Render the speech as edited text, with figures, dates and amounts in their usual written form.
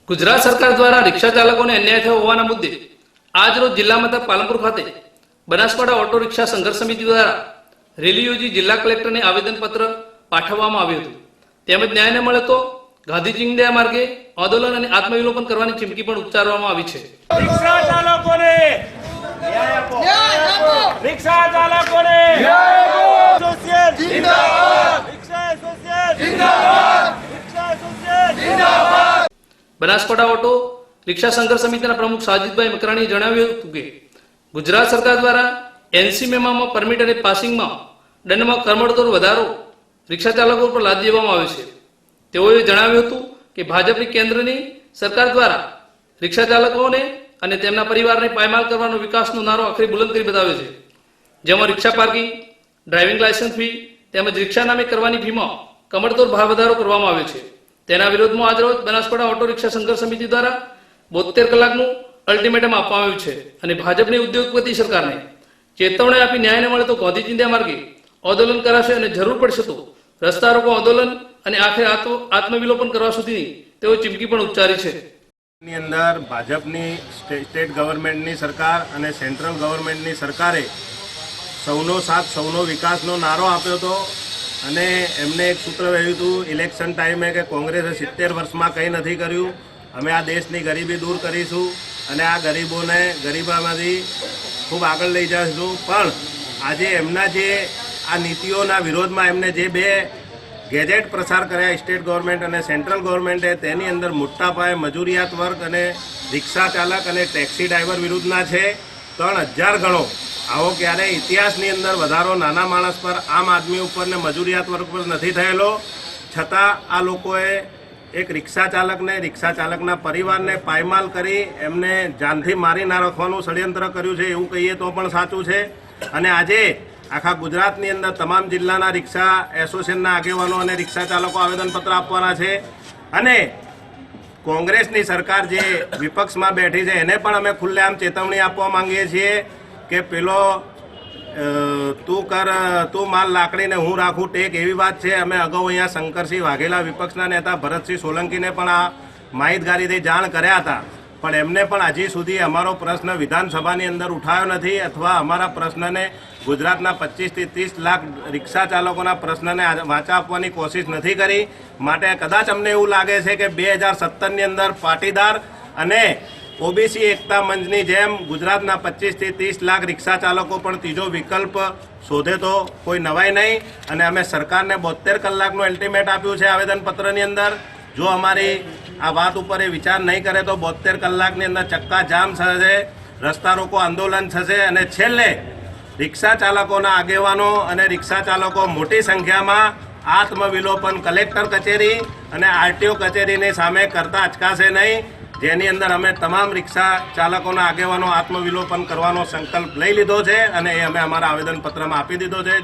ગુજરાત સરકાર દ્વારા રિક્ષા ચાલકોને અન્યાય થયો હોવાના મુદ્દે આજ રોજ જિલ્લા મથક પાલનપુર ખાતે બનાસકાંઠા ઓટો રિક્ષા સંઘર્ષ સમિતિ દ્વારા રેલી યોજી જિલ્લા કલેક્ટરને આવેદનપત્ર પાઠવવામાં આવ્યું હતું. તેમજ ન્યાય ન મળે તો ગાંધી ચિંધ્યા માર્ગે આંદોલન અને આત્મવિલોપન કરવાની ચીમકી પણ ઉચ્ચારવામાં આવી છે. રિક્ષા ચાલકોને ન્યાય આપો, રિક્ષા ચાલકોને ન્યાય આપો, સોશિયલ જિંદાબાદ, રિક્ષા સોશિયલ જિંદાબાદ, રિક્ષા સોશિયલ જિંદાબાદ. બનાસકાંઠા ઓટો રિક્ષા સંઘર્ષ સમિતિના પ્રમુખ સાજીદભાઈ મકરાણીએ જણાવ્યું હતું કે ગુજરાત સરકાર દ્વારા એનસી મેમામાં પરમિટ અને પાસિંગમાં દંડમાં કમરતોડ વધારો રિક્ષા ચાલકો પર લાદી દેવામાં આવે છે. તેઓએ જણાવ્યું હતું કે ભાજપની કેન્દ્રની સરકાર દ્વારા રિક્ષા ચાલકોને અને તેમના પરિવારને પાયમાલ કરવાનો વિકાસનો નારો આખરી બુલંદ કરી બતાવ્યો છે, જેમાં રિક્ષા પાર્કિંગ, ડ્રાઇવિંગ લાયસન્સ ફી તેમજ રિક્ષા નામે કરવાની ફીમાં કમરતોડ ભાવ વધારો કરવામાં આવ્યો છે. તેના વિરોધમાં આજરોજ બનાસકાંઠા ઓટો રિક્ષા સંઘર્ષ સમિતિ દ્વારા 72 કલાકનું અલ્ટિમેટમ આપવામાં આવ્યું છે અને ભાજપની ઉદ્યોગપતિ સરકારને ચેતવણી આપી ન્યાય ન મળે તો ગાંધી ચિંધ્યા માર્ગે આંદોલન કરાશે અને જરૂર પડશે તો રસ્તા રોકો આંદોલન અને આખરે આત્મવિલોપન કરવા સુધી તેઓ ચીમકી પણ ઉચ્ચારી છે. ની અંદર ભાજપની સ્ટેટ ગવર્મેન્ટની સરકાર અને સેન્ટ્રલ ગવર્મેન્ટની સરકારે સૌનો સાથ સૌનો વિકાસનો નારો આપ્યો હતો અને એમને એક સૂત્ર રહ્યું હતું ઇલેક્શન ટાઈમે કે કોંગ્રેસે 70 વર્ષમાં કંઈ નથી કર્યું, અમે આ દેશની ગરીબી દૂર કરીશું અને આ ગરીબોને ગરીબામાંથી ખૂબ આગળ લઈ જઈશું. પણ આજે એમના જે આ નીતિઓના વિરોધમાં એમને જે બે ગેજેટ પ્રસાર કર્યા સ્ટેટ ગવર્મેન્ટ અને સેન્ટ્રલ ગવર્મેન્ટે, તેની અંદર મોટા પાયે મજૂરિયાત વર્ગ અને રિક્ષા ચાલક અને ટેક્સી ડ્રાઈવર વિરુદ્ધના છે. 3000 ગણો આવો ક્યારેય ઇતિહાસની અંદર વધારો નાના માણસ પર, આમ આદમી ઉપર ને મજૂરિયાત વર્ગ પર નથી થયેલો. છતાં આ લોકોએ એક રિક્ષા ચાલકને, રિક્ષા ચાલકના પરિવારને પાયમાલ કરી એમને જાનથી મારી ના રાખવાનું ષડયંત્ર કર્યું છે, એવું કહીએ તો પણ સાચું છે. અને આજે આખા ગુજરાતની અંદર તમામ જિલ્લાના રિક્ષા એસોસિએશનના આગેવાનો અને રિક્ષા ચાલકો આવેદનપત્ર આપવાના છે. અને કોંગ્રેસની સરકાર જે વિપક્ષમાં બેઠી છે એને પણ અમે ખુલ્લેઆમ ચેતવણી આપવા માંગીએ છીએ કે પેલો તું માલ લાકડીને હું રાખું ટેક, એવી વાત છે. અમે અગાઉ અહીંયા શંકરસિંહ વાઘેલા વિપક્ષના નેતા ભરતસિંહ સોલંકીને પણ આ માહિતગારીથી જાણ કર્યા હતા, પણ એમને પણ હજી સુધી અમારો પ્રશ્ન વિધાનસભાની અંદર ઉઠાવ્યો નથી અથવા અમારા પ્રશ્નને ગુજરાતના 25 થી 30 લાખ રિક્ષા ચાલકોના પ્રશ્નને વાંચા આપવાની કોશિશ નથી કરી. માટે કદાચ અમને એવું લાગે છે કે 2017ની અંદર પાટીદાર અને ઓબીસી એકતા મંચની જેમ ગુજરાતના 25 થી 30 લાખ રિક્ષા ચાલકો પણ ત્રીજો વિકલ્પ શોધે તો કોઈ નવાઈ નહીં. અને અમે સરકારને 72 કલાકનું અલ્ટિમેટ આપ્યું છે આવેદનપત્રની અંદર. જો અમારી આ વાત ઉપર એ વિચાર નહીં કરે તો 72 કલાકની અંદર ચક્કા જામ થશે, રસ્તા રોકો આંદોલન થશે અને છેલ્લે રિક્ષા ચાલકોના આગેવાનો અને રિક્ષા ચાલકો મોટી સંખ્યામાં આત્મવિલોપન કલેક્ટર કચેરી અને આરટીઓ કચેરીની સામે કરતા અચકાશે નહીં, જેની અંદર અમે તમામ રિક્ષા ચાલકોના આગેવાનો આત્મવિલોપન કરવાનો સંકલ્પ લઈ લીધો છે અને એ અમે અમારા આવેદનપત્રમાં આપી દીધો છે.